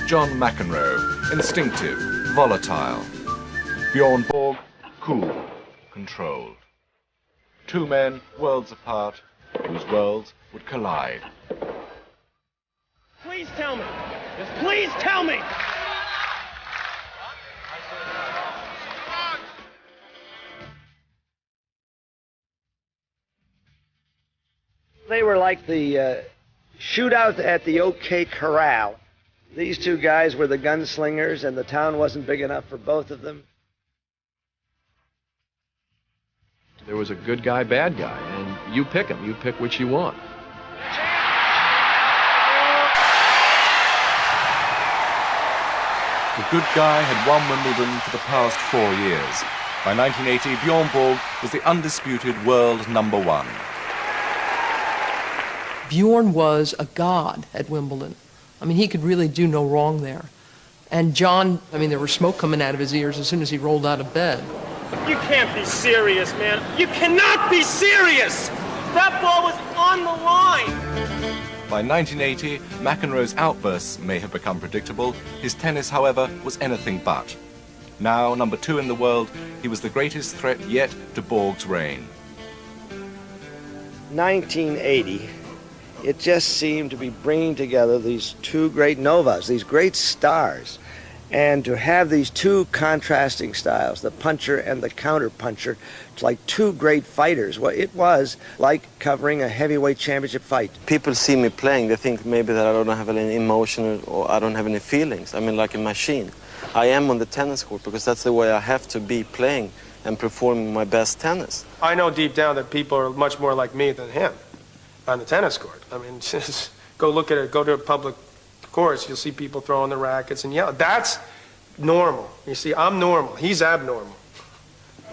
John McEnroe, instinctive, volatile. Bjorn Borg, cool, controlled. Two men, worlds apart, whose worlds would collide. Please tell me. Please tell me. They were like the shootout at the OK Corral. These two guys were the gunslingers, and the town wasn't big enough for both of them. There was a good guy, bad guy, and you pick him. You pick which you want. The good guy had won Wimbledon for the past 4 years. By 1980, Bjorn Borg was the undisputed world #1. Bjorn was a god at Wimbledon. I mean, he could really do no wrong there. And John, I mean, there was smoke coming out of his ears as soon as he rolled out of bed. You can't be serious, man. You cannot be serious. That ball was on the line. By 1980, McEnroe's outbursts may have become predictable. His tennis, however, was anything but. Now, #2 in the world, he was the greatest threat yet to Borg's reign. 1980, it just seemed to be bringing together these two great novas, these great stars. And to have these two contrasting styles, the puncher and the counter-puncher, it's like two great fighters. Well, it was like covering a heavyweight championship fight. People see me playing, they think maybe that I don't have any emotion or I don't have any feelings. I mean, like a machine. I am on the tennis court because that's the way I have to be playing and performing my best tennis. I know deep down that people are much more like me than him on the tennis court. I mean, just go look at it, go to a public course, you'll see people throwing the rackets and yelling. That's normal. You see, I'm normal. He's abnormal.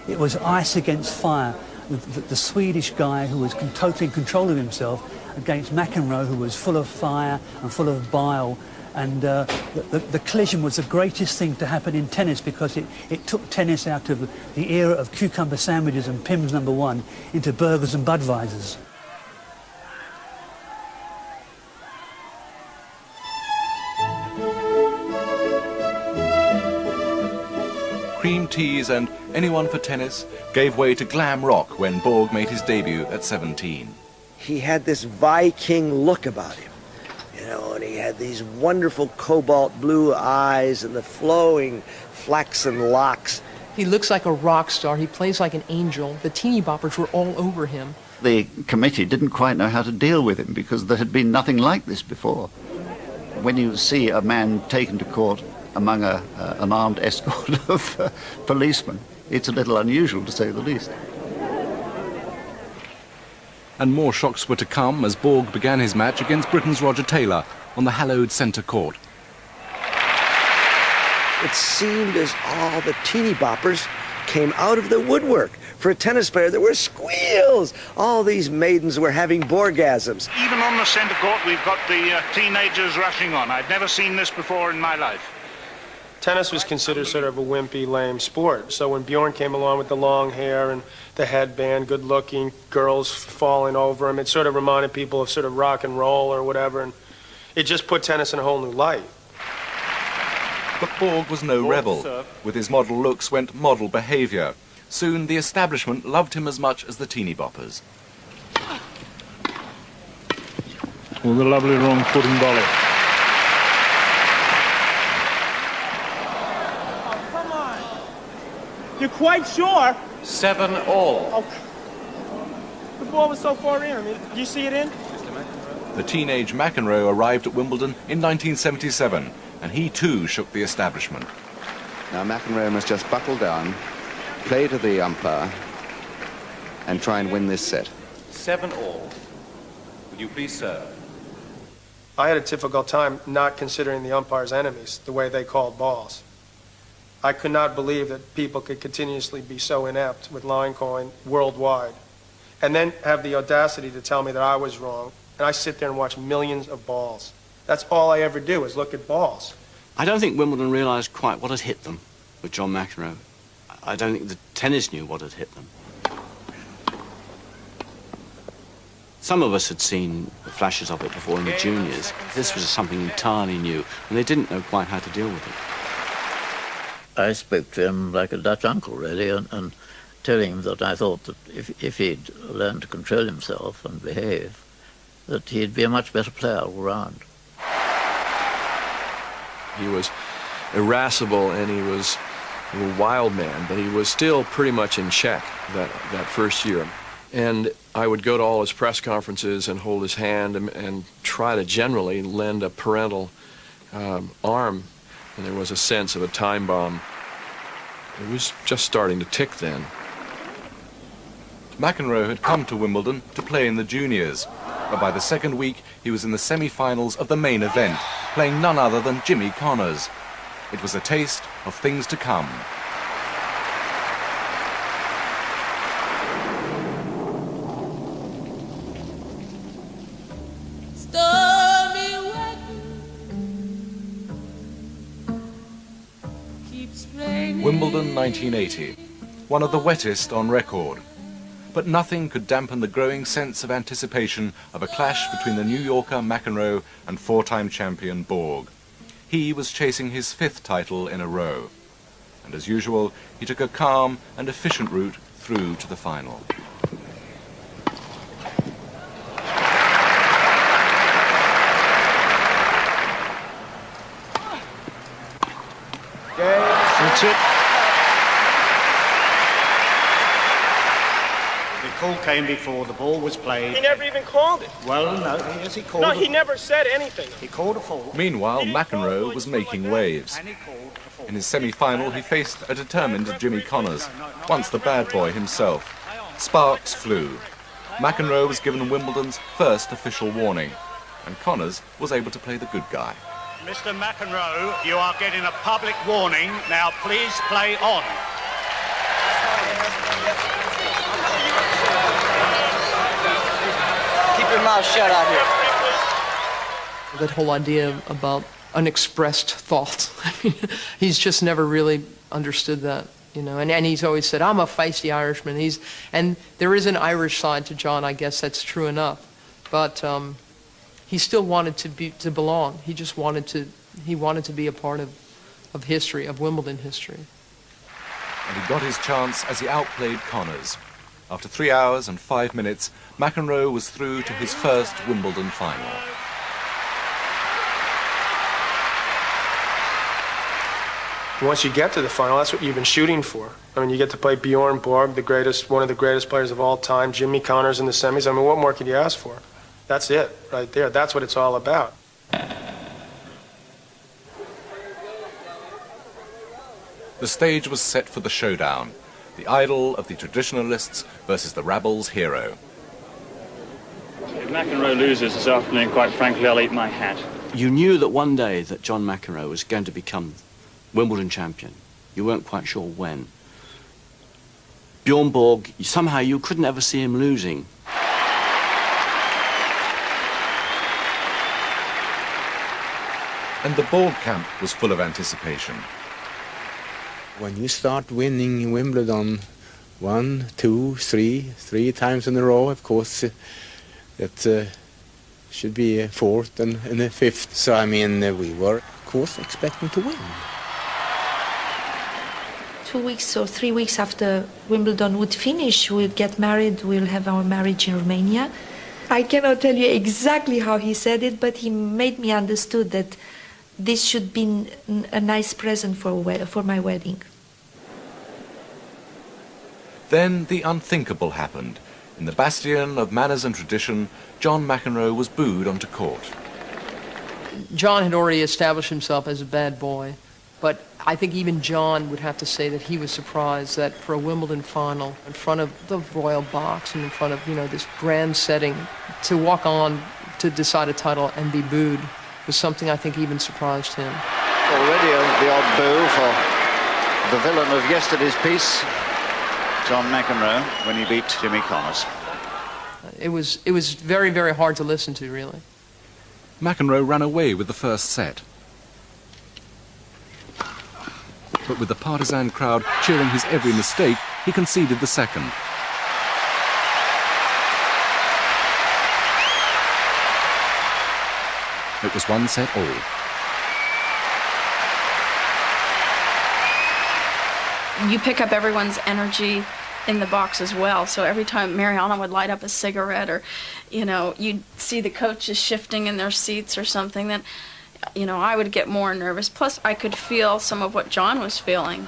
It was ice against fire. The Swedish guy who was totally in control of himself against McEnroe, who was full of fire and full of bile. And the collision was the greatest thing to happen in tennis because it took tennis out of the era of cucumber sandwiches and Pimm's #1 into burgers and Budweisers. Cream teas and anyone for tennis gave way to glam rock when Borg made his debut at 17. He had this Viking look about him, you know, and he had these wonderful cobalt blue eyes and the flowing flaxen locks. He looks like a rock star. He plays like an angel. The teeny boppers were all over him. The committee didn't quite know how to deal with him because there had been nothing like this before. When you see a man taken to court among an armed escort of policemen, it's a little unusual, to say the least. And more shocks were to come as Borg began his match against Britain's Roger Taylor on the hallowed centre court. It seemed as all the teeny boppers came out of the woodwork. For a tennis player, there were squeals. All these maidens were having Borgasms. Even on the centre court, we've got the teenagers rushing on. I'd never seen this before in my life. Tennis was considered sort of a wimpy, lame sport. So when Bjorn came along with the long hair and the headband, good-looking girls falling over him, it sort of reminded people of sort of rock and roll or whatever, and it just put tennis in a whole new light. But Borg was no rebel. With his model looks went model behaviour. Soon the establishment loved him as much as the teeny boppers. With a lovely wrong footing volley. You're quite sure? 7 all. Oh, the ball was so far in. I mean, do you see it in? The teenage McEnroe arrived at Wimbledon in 1977, and he too shook the establishment. Now McEnroe must just buckle down, play to the umpire, and try and win this set. 7 all. Would you please serve? I had a difficult time not considering the umpires enemies, the way they called balls. I could not believe that people could continuously be so inept with line calling worldwide and then have the audacity to tell me that I was wrong. And I sit there and watch millions of balls. That's all I ever do is look at balls. I don't think Wimbledon realised quite what had hit them with John McEnroe. I don't think the tennis knew what had hit them. Some of us had seen flashes of it before in the juniors. This was something entirely new, and they didn't know quite how to deal with it. I spoke to him like a Dutch uncle, really, and telling him that I thought that if he'd learned to control himself and behave, that he'd be a much better player all round. He was irascible and he was a wild man, but he was still pretty much in check that first year. And I would go to all his press conferences and hold his hand and try to generally lend a parental arm. And there was a sense of a time bomb. It was just starting to tick then. McEnroe had come to Wimbledon to play in the juniors, but by the second week he was in the semi-finals of the main event, playing none other than Jimmy Connors. It was a taste of things to come. Wimbledon 1980, one of the wettest on record. But nothing could dampen the growing sense of anticipation of a clash between the New Yorker McEnroe and four-time champion Borg. He was chasing his 5th title in a row. And as usual, he took a calm and efficient route through to the final. That's it. The call came before the ball was played. He never even called it. Well, no, yes, he called No, it. he never said anything. He called a fall. Meanwhile, McEnroe was making waves. In his semi-final, he faced a determined Jimmy Connors, once the bad boy himself. Sparks flew. McEnroe was given Wimbledon's first official warning, and Connors was able to play the good guy. Mr. McEnroe, you are getting a public warning. Now, please play on. Keep your mouth shut out here. That whole idea about unexpressed thought, I mean, he's just never really understood that, you know, and he's always said, I'm a feisty Irishman. And there is an Irish side to John, I guess that's true enough, but he still wanted to belong. He just wanted to be a part of history, of Wimbledon history. And he got his chance as he outplayed Connors. After 3 hours and 5 minutes, McEnroe was through to his first Wimbledon final. Once you get to the final, that's what you've been shooting for. I mean, you get to play Bjorn Borg, one of the greatest players of all time, Jimmy Connors in the semis. I mean, what more could you ask for? That's it, right there. That's what it's all about. The stage was set for the showdown, the idol of the traditionalists versus the rabble's hero. If McEnroe loses this afternoon, quite frankly, I'll eat my hat. You knew that one day that John McEnroe was going to become Wimbledon champion. You weren't quite sure when. Bjorn Borg, somehow you couldn't ever see him losing. And the Borg camp was full of anticipation. When you start winning Wimbledon 1, 2, 3 times in a row, of course, it should be a 4th and a 5th. So, I mean, we were, of course, expecting to win. 2 weeks or 3 weeks after Wimbledon would finish, we'd get married, we'll have our marriage in Romania. I cannot tell you exactly how he said it, but he made me understood that this should be a nice present for my wedding. Then the unthinkable happened. In the bastion of manners and tradition, John McEnroe was booed onto court. John had already established himself as a bad boy, but I think even John would have to say that he was surprised that for a Wimbledon final, in front of the royal box and in front of, you know, this grand setting, to walk on to decide a title and be booed was something I think even surprised him. Already the odd boo for the villain of yesterday's piece, John McEnroe, when he beat Jimmy Connors. It was very, very hard to listen to, really. McEnroe ran away with the first set. But with the partisan crowd cheering his every mistake, he conceded the second. It was 1-set all. You pick up everyone's energy in the box as well. So every time Mariana would light up a cigarette, or, you'd see the coaches shifting in their seats or something, then, I would get more nervous. Plus, I could feel some of what John was feeling.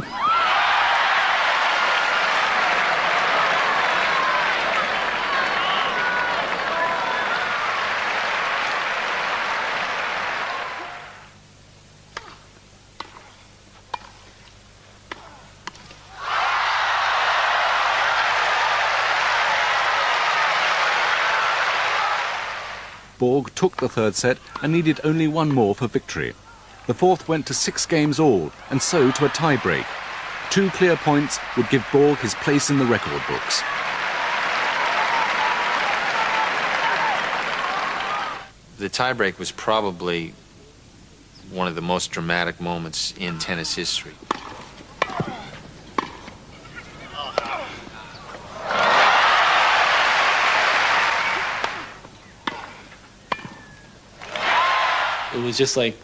Borg took the third set and needed only one more for victory. The fourth went to 6 games all, and so to a tie-break. 2 clear points would give Borg his place in the record books. The tie-break was probably one of the most dramatic moments in tennis history. It was just like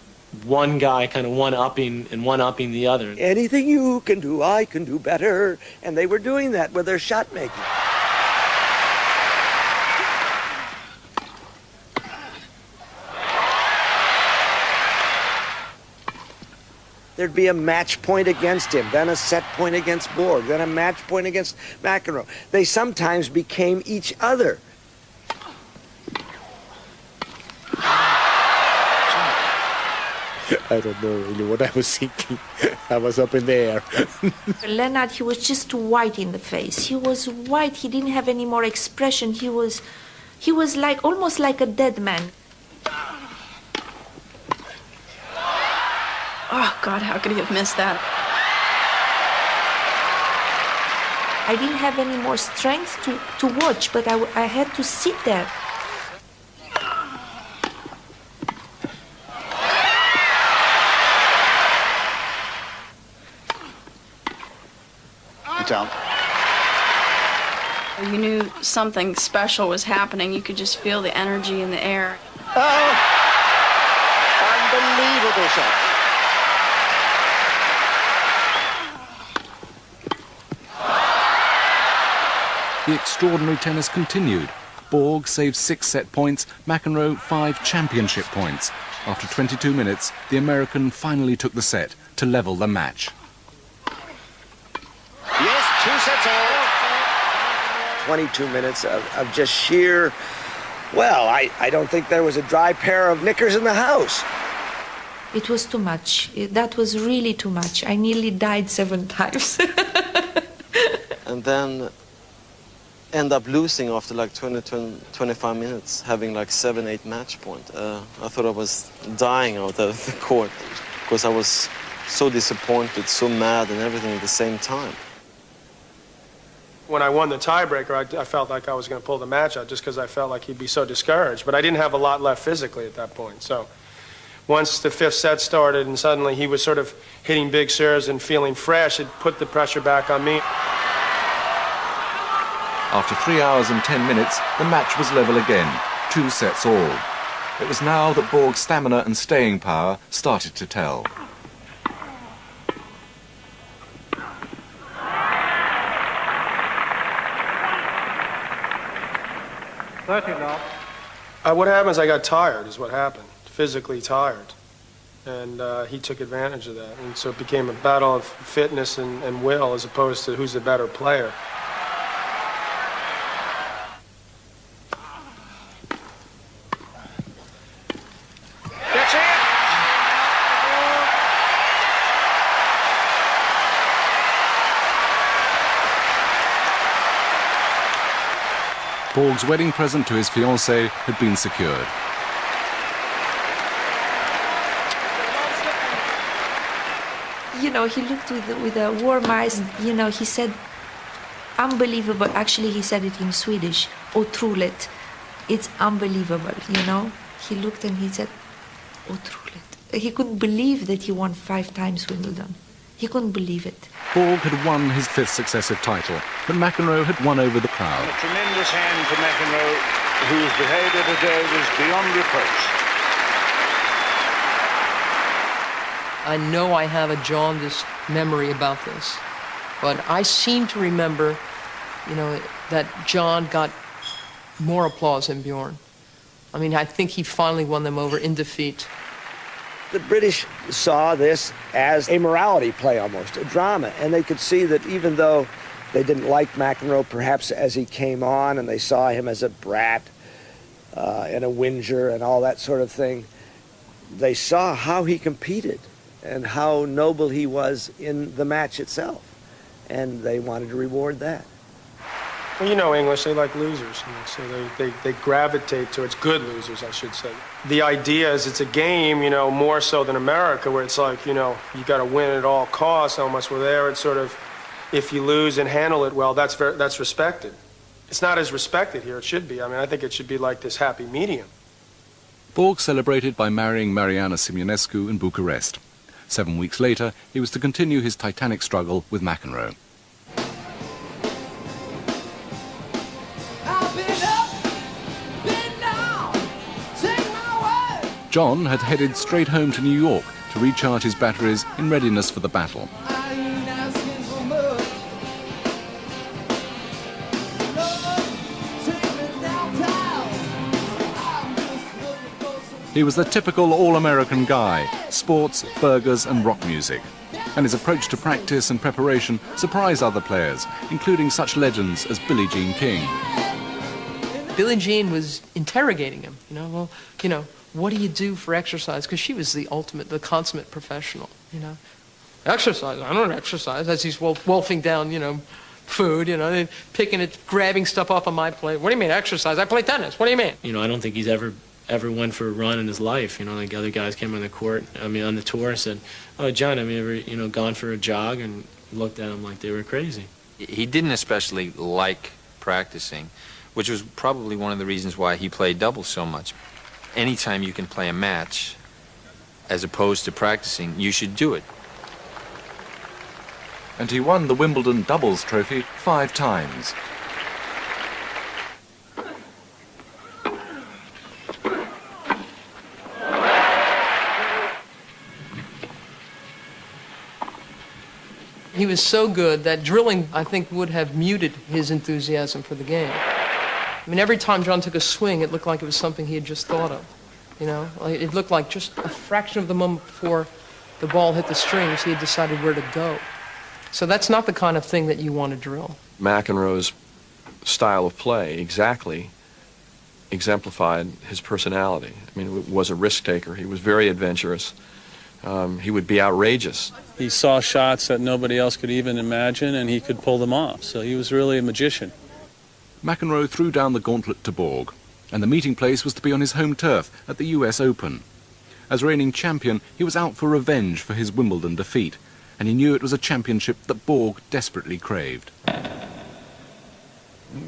one guy kind of one-upping and one-upping the other. Anything you can do, I can do better. And they were doing that with their shot making. There'd be a match point against him, then a set point against Borg, then a match point against McEnroe. They sometimes became each other. I don't know really what I was thinking. I was up in the air. Leonard, he was just white in the face. He was white. He didn't have any more expression. He was like almost like a dead man. Oh, God, how could he have missed that? I didn't have any more strength to watch, but I had to sit there. Down. You knew something special was happening. You could just feel the energy in the air. Oh! Unbelievable shot. The extraordinary tennis continued. Borg saved 6 set points, McEnroe 5 championship points. After 22 minutes, the American finally took the set to level the match. Yes, 2 sets all. 22 minutes of just sheer, well, I don't think there was a dry pair of knickers in the house. It was too much. That was really too much. I nearly died 7 times. And then end up losing after like 25 minutes, having like 7-8 match point. I thought I was dying out of the court because I was so disappointed, so mad and everything at the same time. When I won the tiebreaker, I felt like I was going to pull the match out just because I felt like he'd be so discouraged. But I didn't have a lot left physically at that point. So once the 5th set started and suddenly he was sort of hitting big serves and feeling fresh, it put the pressure back on me. After 3 hours and 10 minutes, the match was level again, 2 sets all. It was now that Borg's stamina and staying power started to tell. What happened is I got tired, is what happened. Physically tired. And he took advantage of that. And so it became a battle of fitness and will as opposed to who's the better player. That's it. Borg's wedding present to his fiancée had been secured. You know, he looked with a warm eyes. You know, he said, unbelievable. Actually, he said it in Swedish. Otroligt. It's unbelievable, you know. He looked and he said, otroligt. He couldn't believe that he won 5 times Wimbledon. He couldn't believe it. Borg had won his 5th successive title, but McEnroe had won over the crowd. A tremendous hand to McEnroe, whose behaviour today was beyond reproach. I know I have a jaundiced memory about this, but I seem to remember, you know, that John got more applause than Bjorn. I mean, I think he finally won them over in defeat. The British saw this as a morality play almost, a drama, and they could see that even though they didn't like McEnroe perhaps as he came on, and they saw him as a brat and a whinger and all that sort of thing, they saw how he competed and how noble he was in the match itself, and they wanted to reward that. Well, you know English, they like losers, you know, so they gravitate towards good losers, I should say. The idea is it's a game, you know, more so than America, where it's like, you know, you got to win at all costs almost. Well, there it's sort of, if you lose and handle it well, that's respected. It's not as respected here, it should be. I mean, I think it should be like this happy medium. Borg celebrated by marrying Mariana Simunescu in Bucharest. 7 weeks later, he was to continue his titanic struggle with McEnroe. John had headed straight home to New York to recharge his batteries in readiness for the battle. He was the typical all-American guy, sports, burgers and rock music. And his approach to practice and preparation surprised other players, including such legends as Billie Jean King. Billie Jean was interrogating him, you know, well, you know, what do you do for exercise? Because she was the ultimate, the consummate professional, you know. Exercise? I don't exercise. As he's wolfing down, you know, food, you know, picking it, grabbing stuff off of my plate. What do you mean exercise? I play tennis. What do you mean? You know, I don't think he's ever went for a run in his life. You know, like other guys came on the court, I mean, on the tour, and said, "Oh, John, have you ever, you know, gone for a jog?" And looked at him like they were crazy. He didn't especially like practicing, which was probably one of the reasons why he played doubles so much. Anytime you can play a match, as opposed to practicing, you should do it. And he won the Wimbledon doubles trophy 5 times. He was so good that drilling, I think, would have muted his enthusiasm for the game. I mean, every time John took a swing, it looked like it was something he had just thought of, you know? Like, it looked like just a fraction of the moment before the ball hit the strings, he had decided where to go. So that's not the kind of thing that you want to drill. McEnroe's style of play exactly exemplified his personality. I mean, he was a risk taker. He was very adventurous. He would be outrageous. He saw shots that nobody else could even imagine, and he could pull them off. So he was really a magician. McEnroe threw down the gauntlet to Borg, and the meeting place was to be on his home turf at the US Open. As reigning champion, he was out for revenge for his Wimbledon defeat, and he knew it was a championship that Borg desperately craved.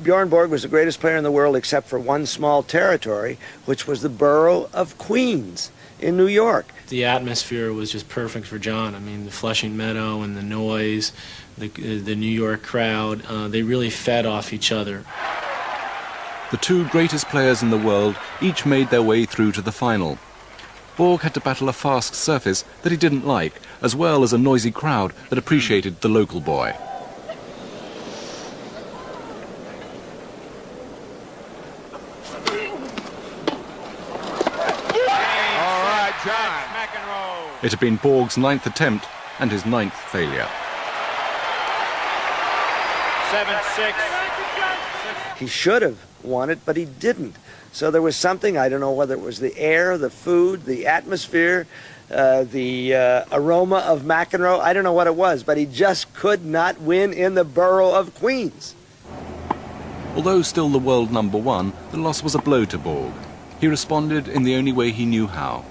Bjorn Borg was the greatest player in the world except for one small territory, which was the borough of Queens in New York. The atmosphere was just perfect for John. I mean, the Flushing Meadow and the noise, the New York crowd, they really fed off each other. The 2 greatest players in the world each made their way through to the final. Borg had to battle a fast surface that he didn't like, as well as a noisy crowd that appreciated the local boy. It had been Borg's 9th attempt and his 9th failure. 7-6. He should have won it, but he didn't. So there was something, I don't know whether it was the air, the food, the atmosphere, the aroma of McEnroe, I don't know what it was, but he just could not win in the borough of Queens. Although still the world #1, the loss was a blow to Borg. He responded in the only way he knew how.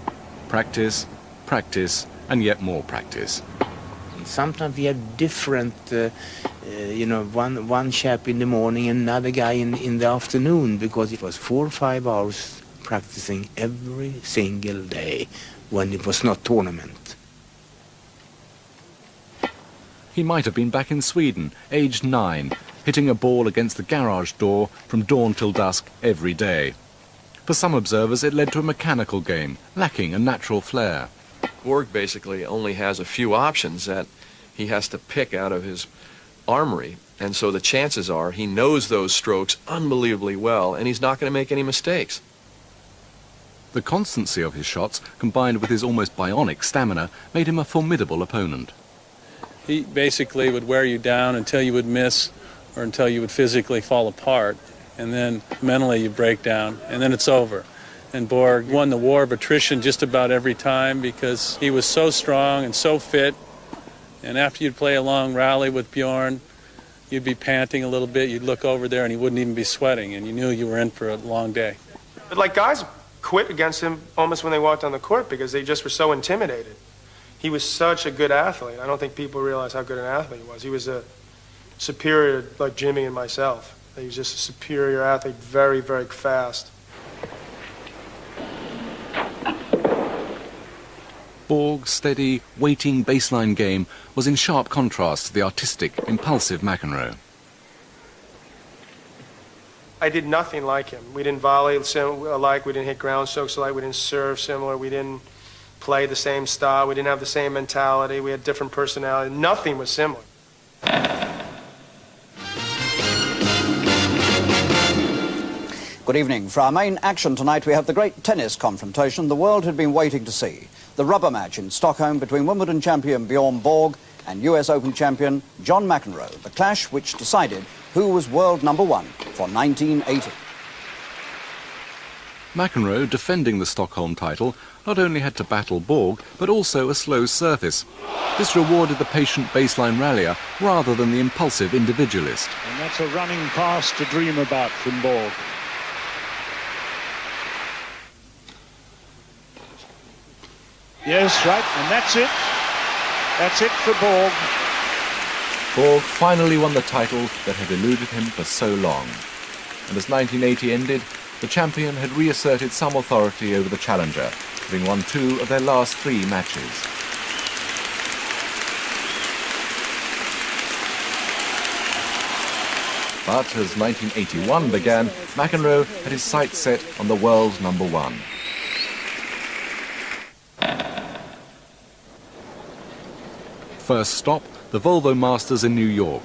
Practice, practice, and yet more practice. Sometimes we have different, you know, one chap in the morning and another guy in the afternoon, because it was 4 or 5 hours practicing every single day when it was not tournament. He might have been back in Sweden, aged 9, hitting a ball against the garage door from dawn till dusk every day. For some observers, it led to a mechanical game, lacking a natural flair. Borg basically only has a few options that he has to pick out of his armory, and so the chances are he knows those strokes unbelievably well, and he's not going to make any mistakes. The constancy of his shots, combined with his almost bionic stamina, made him a formidable opponent. He basically would wear you down until you would miss or until you would physically fall apart, and then mentally you break down, and then it's over. And Borg won the war of attrition just about every time because he was so strong and so fit. And after you'd play a long rally with Bjorn, you'd be panting a little bit, you'd look over there and he wouldn't even be sweating, and you knew you were in for a long day. But like guys quit against him almost when they walked on the court because they just were so intimidated. He was such a good athlete. I don't think people realize how good an athlete he was. He was a superior, like Jimmy and myself. He was just a superior athlete, very, very fast. Borg's steady, waiting baseline game was in sharp contrast to the artistic, impulsive McEnroe. I did nothing like him. We didn't volley alike, we didn't hit ground strokes alike, we didn't serve similar, we didn't play the same style, we didn't have the same mentality, we had different personality. Nothing was similar. Good evening. For our main action tonight, we have the great tennis confrontation the world had been waiting to see. The rubber match in Stockholm between Wimbledon champion Bjorn Borg and US Open champion John McEnroe. The clash which decided who was world number one for 1980. McEnroe, defending the Stockholm title, not only had to battle Borg, but also a slow surface. This rewarded the patient baseline rallier rather than the impulsive individualist. And that's a running pass to dream about from Borg. Yes, right, and that's it. That's it for Borg. Borg finally won the title that had eluded him for so long. And as 1980 ended, the champion had reasserted some authority over the challenger, having won 2 of their last 3 matches. But as 1981 began, McEnroe had his sights set on the world's number one. First stop, the Volvo Masters in New York.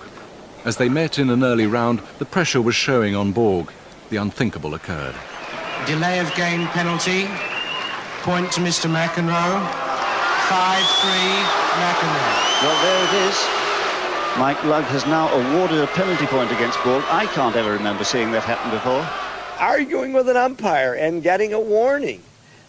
As they met in an early round, the pressure was showing on Borg. The unthinkable occurred. Delay of game penalty. Point to Mr. McEnroe. 5-3, McEnroe. Well, there it is. Mike Lugg has now awarded a penalty point against Borg. I can't ever remember seeing that happen before. Arguing with an umpire and getting a warning.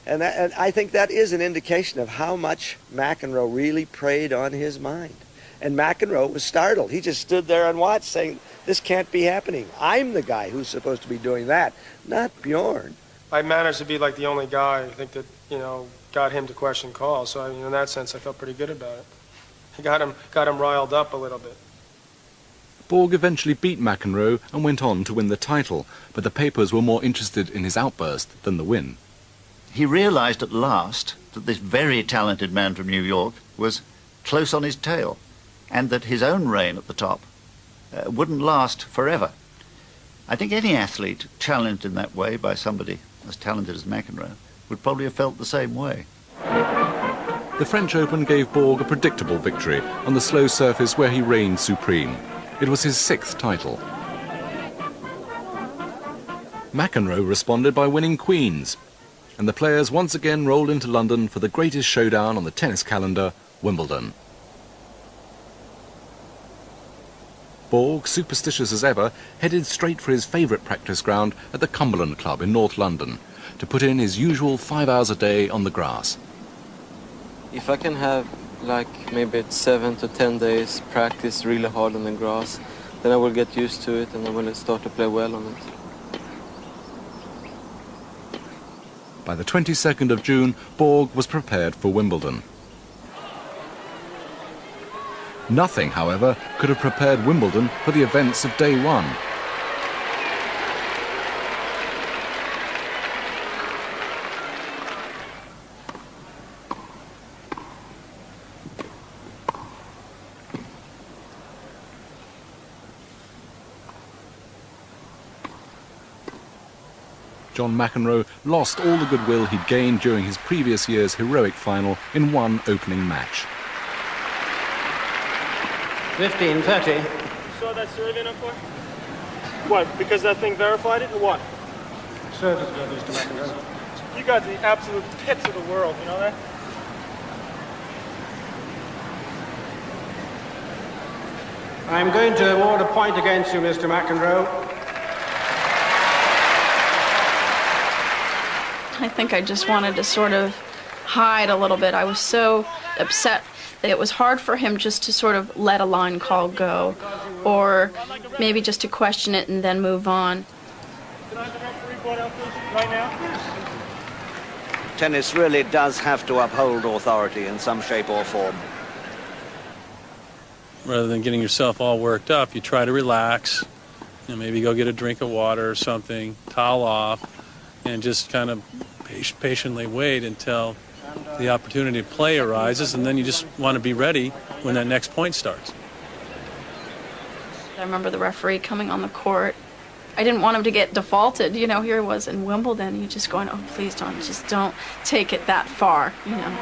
And I think that is an indication of how much McEnroe really preyed on his mind. And McEnroe was startled. He just stood there and watched, saying, this can't be happening. I'm the guy who's supposed to be doing that, not Bjorn. I managed to be like the only guy, I think, that, got him to question calls. So in that sense, I felt pretty good about it. I got him riled up a little bit. Borg eventually beat McEnroe and went on to win the title, but the papers were more interested in his outburst than the win. He realized at last that this very talented man from New York was close on his tail, and that his own reign at the top wouldn't last forever. I think any athlete challenged in that way by somebody as talented as McEnroe would probably have felt the same way. The French Open gave Borg a predictable victory on the slow surface where he reigned supreme. It was his 6th title. McEnroe responded by winning Queens, and the players once again rolled into London for the greatest showdown on the tennis calendar, Wimbledon. Borg, superstitious as ever, headed straight for his favourite practice ground at the Cumberland Club in North London to put in his usual 5 hours a day on the grass. If I can have maybe 7 to 10 days practice really hard on the grass, then I will get used to it and I will start to play well on it. By the 22nd of June, Borg was prepared for Wimbledon. Nothing, however, could have prepared Wimbledon for the events of day one. John McEnroe lost all the goodwill he'd gained during his previous year's heroic final in one opening match. 15-30. Saw that serve in up for? What, because that thing verified it, or what? Serve is good, Mr. McEnroe. You got the absolute pits of the world, you know that? I'm going to award a point against you, Mr. McEnroe. I think I just wanted to sort of hide a little bit. I was so upset that it was hard for him just to sort of let a line call go, or maybe just to question it and then move on. Can I have the referee brought out, please, right now? Tennis really does have to uphold authority in some shape or form. Rather than getting yourself all worked up, you try to relax, maybe go get a drink of water or something, towel off, and just kind of patiently wait until the opportunity to play arises, and then you just want to be ready when that next point starts. I remember the referee coming on the court. I didn't want him to get defaulted. You know, here he was in Wimbledon. You just going, oh, please don't take it that far, you know.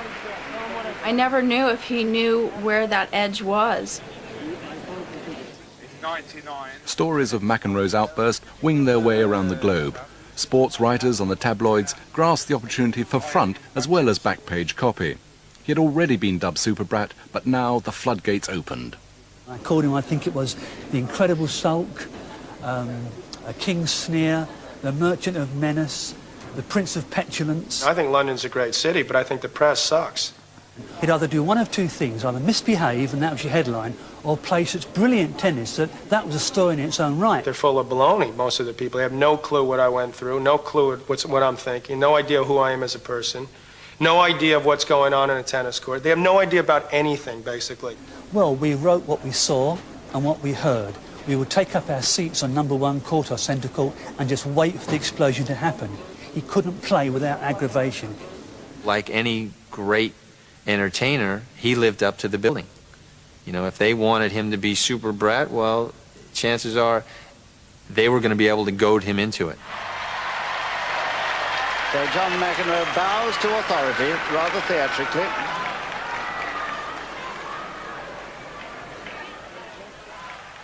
I never knew if he knew where that edge was. 99. Stories of McEnroe's outburst wing their way around the globe. Sports writers on the tabloids grasped the opportunity for front as well as back page copy. He had already been dubbed Super Brat, but now the floodgates opened. I called him, I think it was the Incredible Sulk, a King's Sneer, the Merchant of Menace, the Prince of Petulance. I think London's a great city, but I think the press sucks. He'd either do one of two things, either misbehave, and that was your headline, or play such brilliant tennis that was a story in its own right. They're full of baloney, most of the people. They have no clue what I went through, no clue what I'm thinking, no idea who I am as a person, no idea of what's going on in a tennis court. They have no idea about anything, basically. Well, we wrote what we saw and what we heard. We would take up our seats on number 1 court or centre court and just wait for the explosion to happen. He couldn't play without aggravation. Like any great entertainer, he lived up to the billing. You know, if they wanted him to be Super Brat, well, chances are they were going to be able to goad him into it. So John McEnroe bows to authority rather theatrically.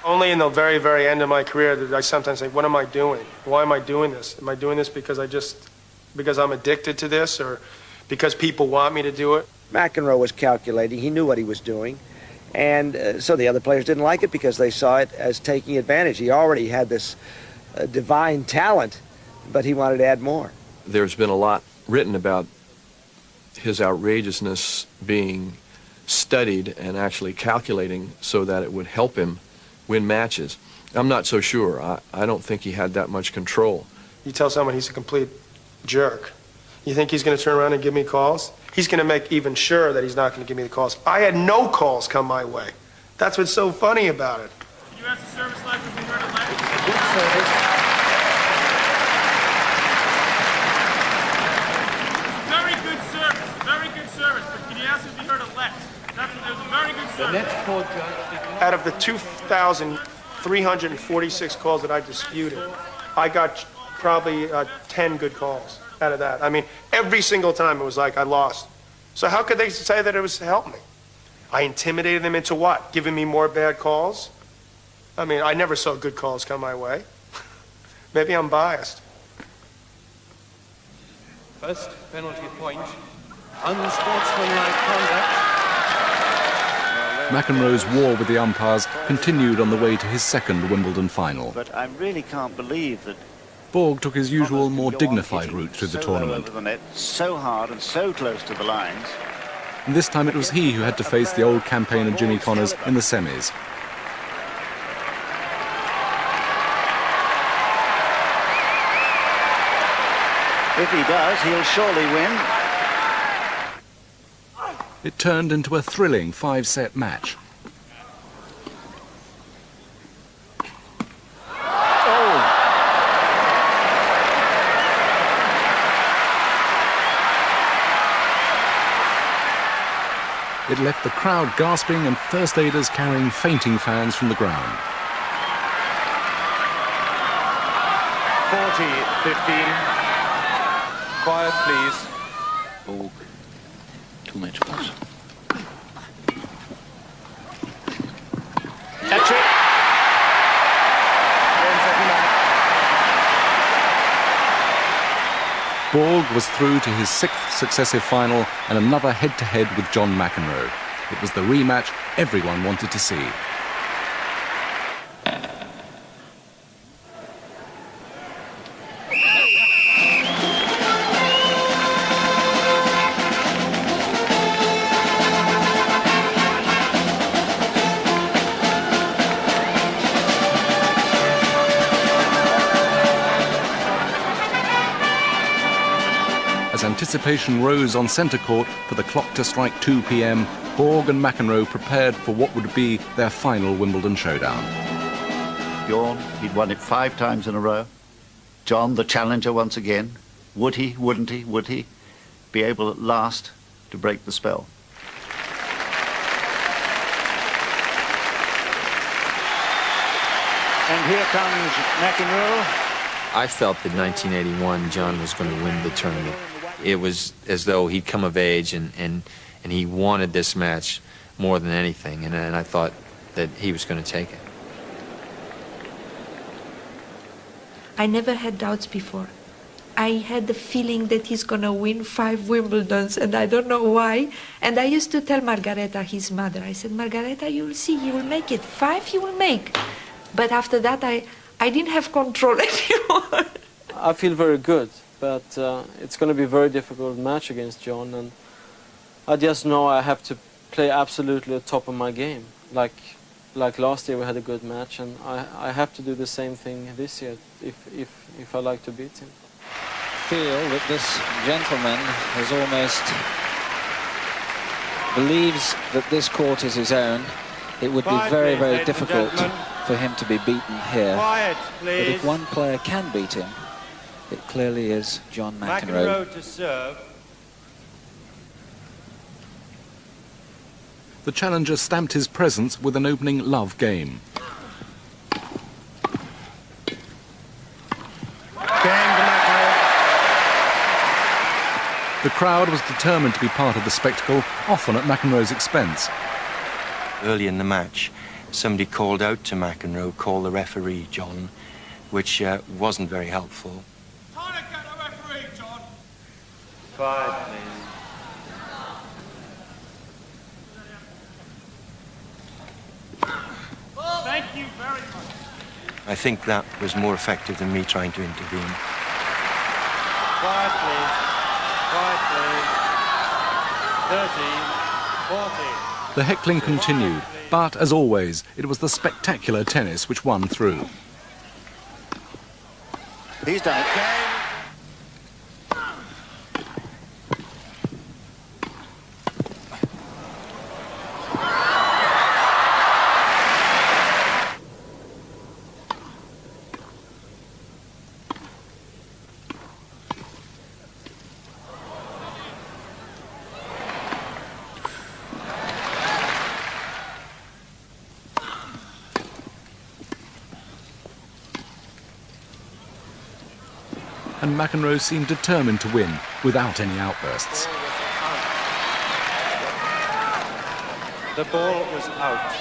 Only in the very, very end of my career did I sometimes think, what am I doing? Why am I doing this? Am I doing this because I'm addicted to this, or because people want me to do it? McEnroe was calculating. He knew what he was doing. And so the other players didn't like it because they saw it as taking advantage. He already had this divine talent, but he wanted to add more. There's been a lot written about his outrageousness being studied and actually calculating so that it would help him win matches. I'm not so sure. I don't think he had that much control. You tell someone he's a complete jerk. You think he's going to turn around and give me calls? He's going to make even sure that he's not going to give me the calls. I had no calls come my way. That's what's so funny about it. Can you ask the service line if we heard a left? Good service. Very good service. Very good service. But can you ask if we heard a left? It was a very good service. The next call, out of the 2,346 calls that I disputed, I got probably 10 good calls out of that. I mean, every single time it was like I lost. So how could they say that it was to help me? I intimidated them into what? Giving me more bad calls? I mean, I never saw good calls come my way. Maybe I'm biased. First penalty point. Unsportsmanlike conduct. McEnroe's war with the umpires continued on the way to his second Wimbledon final. But I really can't believe that Borg took his usual, more dignified route through the tournament. over the net, so hard and so close to the lines. And this time it was he who had to face the old campaigner Jimmy Connors in the semis. If he does, he'll surely win. It turned into a thrilling 5-set match. It left the crowd gasping and first aiders carrying fainting fans from the ground. 40-15. Quiet, please. Borg, 2 match points. Catch it. Borg was through to his 6th successive final and another head-to-head with John McEnroe. It was the rematch everyone wanted to see. As anticipation rose on centre court for the clock to strike 2 p.m, Borg and McEnroe prepared for what would be their final Wimbledon showdown. Bjorn, he'd won it 5 times in a row. John, the challenger once again. Would he, wouldn't he, would he be able at last to break the spell? And here comes McEnroe. I felt that 1981 John was going to win the tournament. It was as though he'd come of age and he wanted this match more than anything, and I thought that he was going to take it. I never had doubts before. I had the feeling that he's going to win 5 Wimbledons, and I don't know why. And I used to tell Margareta, his mother, I said, Margareta, you will see, he will make it. 5 he will make. But after that, I didn't have control anymore. I feel very good, but it's going to be a very difficult match against John, and I just know I have to play absolutely at the top of my game. Like last year we had a good match, and I have to do the same thing this year if I like to beat him. Feel that this gentleman has almost believes that this court is his own. It would be very, very difficult for him to be beaten here. Quiet, but if please. one player can beat him, it clearly is John McEnroe. McEnroe to serve. The challenger stamped his presence with an opening love game. The crowd was determined to be part of the spectacle, often at McEnroe's expense. Early in the match, somebody called out to McEnroe, call the referee, John, which wasn't very helpful. Quiet, please. Thank you very much. I think that was more effective than me trying to intervene. Quiet, please. Quiet, please. 30, 40. The heckling continued, but as always, it was the spectacular tennis which won through. He's done it. And McEnroe seemed determined to win without any outbursts. The ball was out.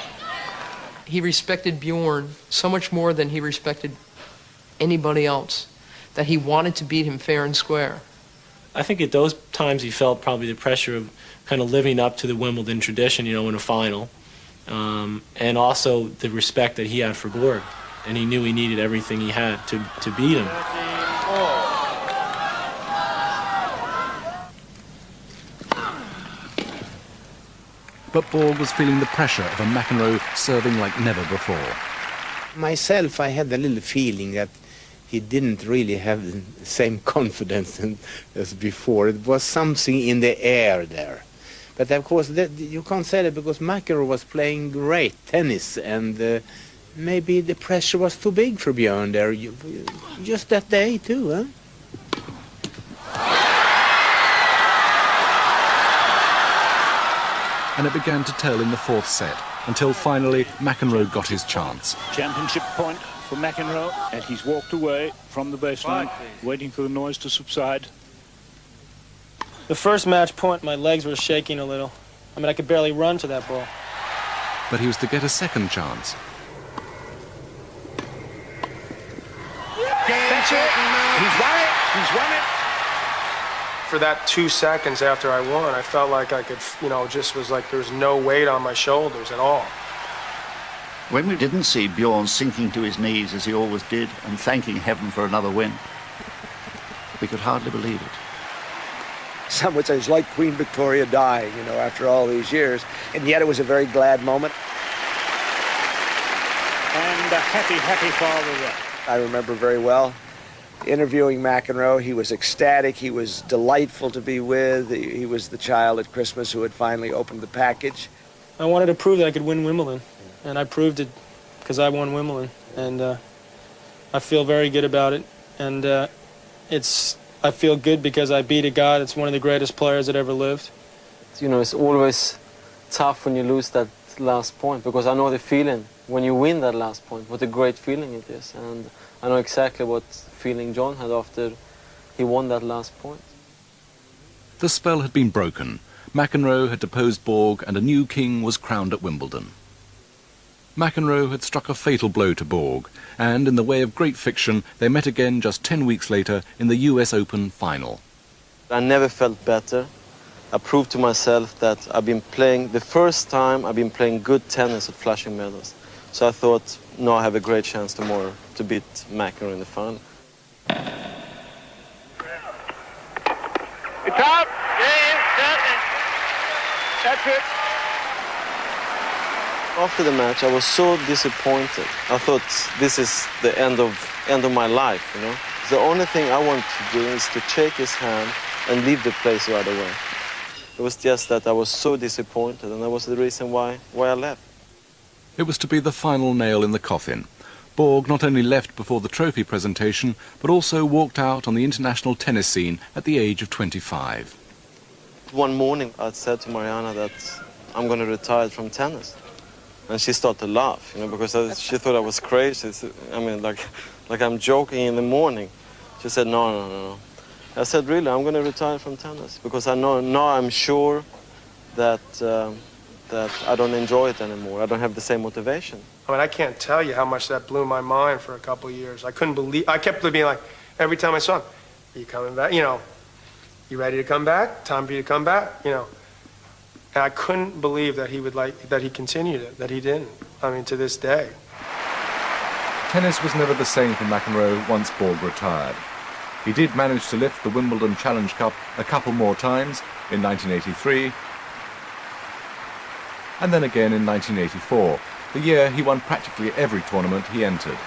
He respected Bjorn so much more than he respected anybody else, that he wanted to beat him fair and square. I think at those times he felt probably the pressure of kind of living up to the Wimbledon tradition, you know, in a final, and also the respect that he had for Borg, and he knew he needed everything he had to beat him. But Borg was feeling the pressure of a McEnroe serving like never before. Myself, I had a little feeling that he didn't really have the same confidence as before. It was something in the air there. But of course, you can't say that because McEnroe was playing great tennis, and maybe the pressure was too big for Björn there. Just that day too, huh? And it began to tell in the 4th set, until finally McEnroe got his chance. Championship point for McEnroe, and he's walked away from the baseline, waiting for the noise to subside. The first match point, my legs were shaking a little. I mean, I could barely run to that ball. But he was to get a second chance. That's it. He's won it. He's won it. For that 2 seconds after I won, I felt like I could, just was like there was no weight on my shoulders at all. When we didn't see Bjorn sinking to his knees as he always did and thanking heaven for another win, we could hardly believe it. Some would say it's like Queen Victoria dying, after all these years. And yet it was a very glad moment. And a happy, happy father. I remember very well interviewing McEnroe. He was ecstatic. He was delightful to be with. He was the child at Christmas who had finally opened the package. I wanted to prove that I could win Wimbledon. And I proved it because I won Wimbledon. And I feel very good about it. And I feel good because I beat a guy that's one of the greatest players that ever lived. It's always tough when you lose that last point, because I know the feeling when you win that last point, what a great feeling it is. And I know exactly what feeling John had after he won that last point. The spell had been broken. McEnroe had deposed Borg and a new king was crowned at Wimbledon. McEnroe had struck a fatal blow to Borg, and in the way of great fiction, they met again just 10 weeks later in the US Open final. I never felt better. I proved to myself that the first time I've been playing good tennis at Flushing Meadows. So I thought, no, I have a great chance tomorrow to beat McEnroe in the final. It's out. That's it. After the match, I was so disappointed. I thought, this is the end of my life, The only thing I want to do is to shake his hand and leave the place right away. It was just that I was so disappointed, and that was the reason why I left. It was to be the final nail in the coffin. Borg not only left before the trophy presentation, but also walked out on the international tennis scene at the age of 25. One morning, I said to Mariana that I'm going to retire from tennis. And she started to laugh, because she thought I was crazy. I mean, like I'm joking in the morning. She said, no. I said, really, I'm going to retire from tennis, because I know now I'm sure that I don't enjoy it anymore. I don't have the same motivation. I mean, I can't tell you how much that blew my mind for a couple of years. I couldn't believe. I kept being like, every time I saw him, are you coming back? You ready to come back? Time for you to come back? And I couldn't believe that he continued it, that he didn't. I mean, to this day. Tennis was never the same for McEnroe once Borg retired. He did manage to lift the Wimbledon Challenge Cup a couple more times in 1983, and then again in 1984, the year he won practically every tournament he entered.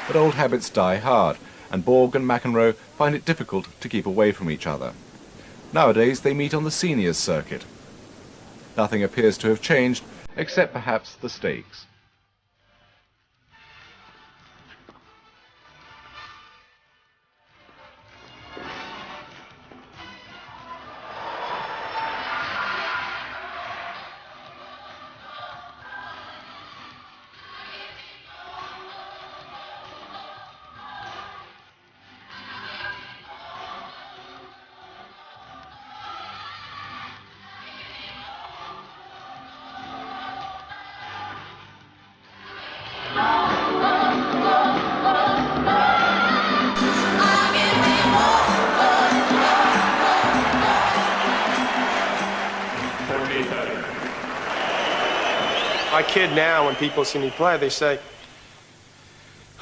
But old habits die hard, and Borg and McEnroe find it difficult to keep away from each other. Nowadays they meet on the seniors circuit. Nothing appears to have changed, except perhaps the stakes. I kid now when people see me play, they say,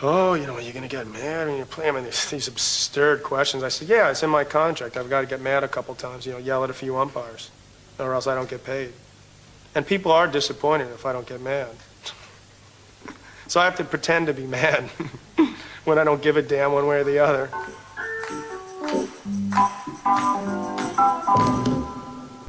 oh, you're going to get mad when you play? I mean, these absurd questions. I said, yeah, it's in my contract. I've got to get mad a couple times, yell at a few umpires, or else I don't get paid. And people are disappointed if I don't get mad. So I have to pretend to be mad when I don't give a damn one way or the other.